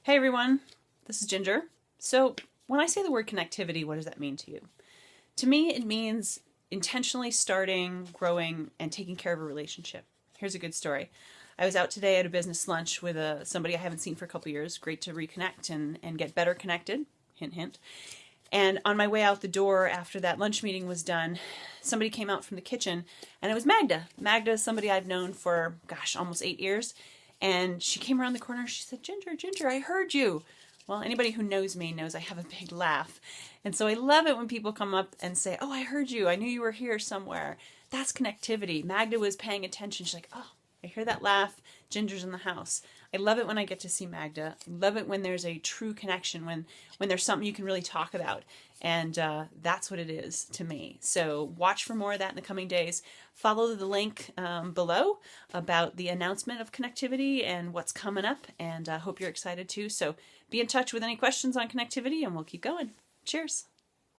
Hey everyone, this is Ginger. So when I say the word connectivity, what does that mean to you? To me, it means intentionally starting, growing, and taking care of a relationship. Here's a good story. I was out today at a business lunch with somebody I haven't seen for a couple years. Great to reconnect and get better connected. Hint, hint. And on my way out the door after that lunch meeting was done, somebody came out from the kitchen, and it was Magda. Magda is somebody I've known for, almost 8 years. And she came around the corner and she said, Ginger, I heard you. Well, anybody who knows me knows I have a big laugh. And so I love it when people come up and say, oh, I heard you. I knew you were here somewhere. That's connectivity. Magda was paying attention. She's like, oh, I hear that laugh. Ginger's in the house. I love it when I get to see Magda. I love it when there's a true connection, when there's something you can really talk about. And that's what it is to me. So watch for more of that in the coming days. Follow the link below about the announcement of connectivity and what's coming up. And I hope you're excited too. So be in touch with any questions on connectivity and we'll keep going. Cheers.